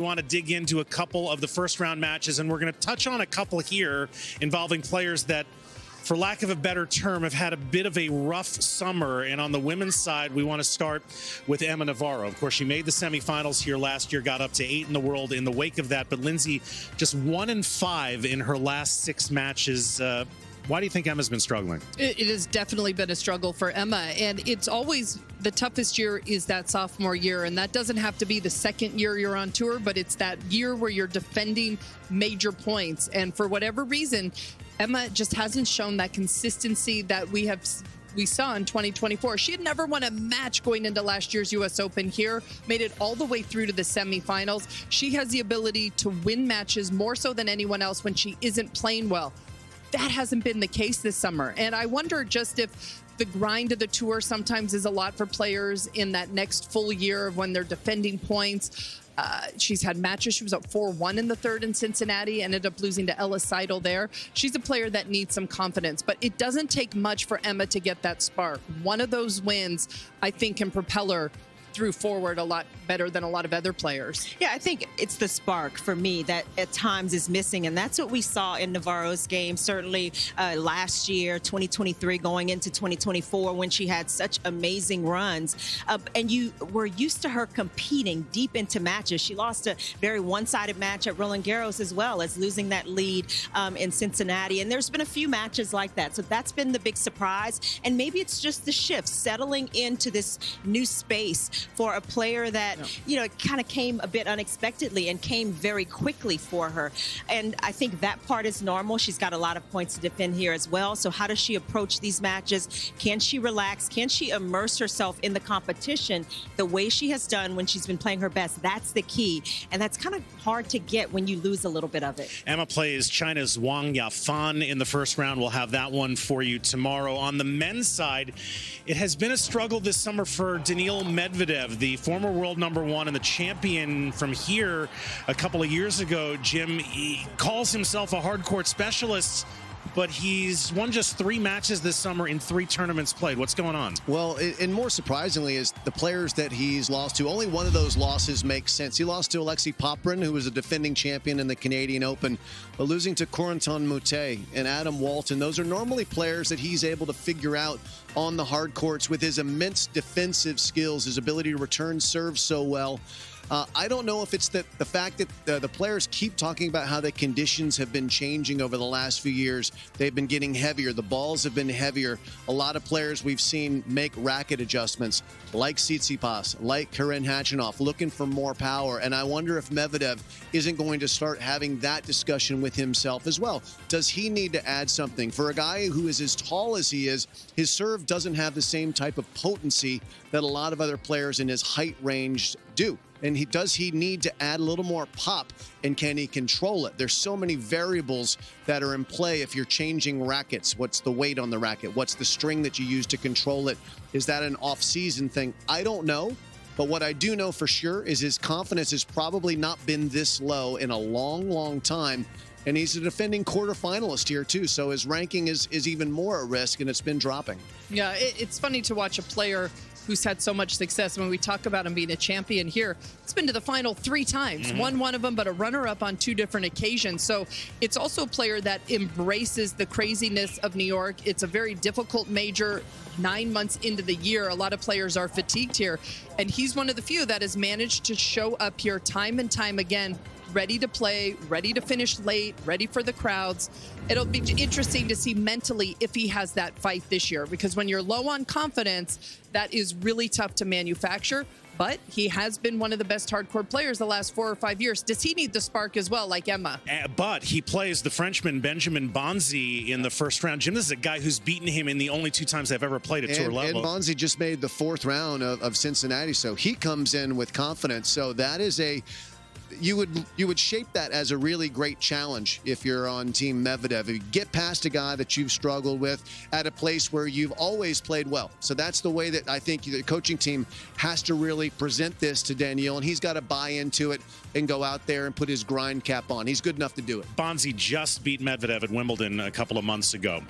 We want to dig into a couple of the first-round matches, and we're going to touch on a couple here involving players that, for lack of a better term, have had a bit of a rough summer. And on the women's side, we want to start with Emma Navarro. Of course, she made the semifinals here last year, got up to 8 in the world in the wake of that. But Lindsay, just 1-5 in her last 6 matches. Why do you think Emma's been struggling? It has definitely been a struggle for Emma, and it's always the toughest year is that sophomore year, and that doesn't have to be the second year you're on tour, but it's that year where you're defending major points. And for whatever reason, Emma just hasn't shown that consistency that we saw in 2024. She had never won a match going into last year's U.S. Open here, made it all the way through to the semifinals. She has the ability to win matches more so than anyone else when she isn't playing well. That hasn't been the case this summer. And I wonder just if the grind of the tour sometimes is a lot for players in that next full year of when they're defending points. She's had matches. She was up 4-1 in the third in Cincinnati, ended up losing to Ella Seidel there. She's a player that needs some confidence, but it doesn't take much for Emma to get that spark. One of those wins, I think, can propel her through forward a lot better than a lot of other players. Yeah, I think it's the spark for me that at times is missing, and that's what we saw in Navarro's game, certainly last year, 2023, going into 2024, when she had such amazing runs. And you were used to her competing deep into matches. She lost a very one-sided match at Roland Garros, as well as losing that lead in Cincinnati. And there's been a few matches like that. So that's been the big surprise. And maybe it's just the shift, settling into this new space for a player that, you know, it kind of came a bit unexpectedly and came very quickly for her. And I think that part is normal. She's got a lot of points to defend here as well. So how does she approach these matches? Can she relax? Can she immerse herself in the competition the way she has done when she's been playing her best? That's the key. And that's kind of hard to get when you lose a little bit of it. Emma plays China's Wang Yafan in the first round. We'll have that one for you tomorrow. On the men's side, it has been a struggle this summer for Daniil Medvedev, the former world #1 and the champion from here a couple of years ago. Jim, he calls himself a hard court specialist, but he's won just 3 matches this summer in 3 tournaments played. What's going on? Well, and more surprisingly is the players that he's lost to. Only one of those losses makes sense. He lost to Alexei Poprin, who was a defending champion in the Canadian Open, but losing to Corentin Moutet and Adam Walton. Those are normally players that he's able to figure out on the hard courts with his immense defensive skills, his ability to return serves so well. I don't know if it's the fact that the players keep talking about how the conditions have been changing over the last few years. They've been getting heavier. The balls have been heavier. A lot of players we've seen make racket adjustments, like Tsitsipas, like Karen Khachanov, looking for more power. And I wonder if Medvedev isn't going to start having that discussion with himself as well. Does he need to add something? For a guy who is as tall as he is, his serve doesn't have the same type of potency that a lot of other players in his height range do. And does he need to add a little more pop, and can he control it? There's so many variables that are in play if you're changing rackets. What's the weight on the racket? What's the string that you use to control it? Is that an off-season thing? I don't know. But what I do know for sure is his confidence has probably not been this low in a long, long time. And he's a defending quarterfinalist here, too. So his ranking is even more at risk, and it's been dropping. Yeah, it's funny to watch a player who's had so much success. When we talk about him being a champion here, he's been to the final 3 times, won one of them, but a runner-up on 2 different occasions. So it's also a player that embraces the craziness of New York. It's a very difficult major. 9 months into the year, a lot of players are fatigued here, and he's one of the few that has managed to show up here time and time again, ready to play, ready to finish late, ready for the crowds. It'll be interesting to see mentally if he has that fight this year, because when you're low on confidence, that is really tough to manufacture. But he has been one of the best hardcore players the last 4 or 5 years. Does he need the spark as well, like Emma? But he plays the Frenchman Benjamin Bonzi in the first round. Jim, this is a guy who's beaten him in the only 2 times they've ever played at tour level. And Bonzi just made the 4th round of Cincinnati, so he comes in with confidence. So that is you would shape that as a really great challenge if you're on Team Medvedev. If you get past a guy that you've struggled with at a place where you've always played well. So that's the way that I think the coaching team has to really present this to Daniil, and he's got to buy into it and go out there and put his grind cap on. He's good enough to do it. Bonzi just beat Medvedev at Wimbledon a couple of months ago.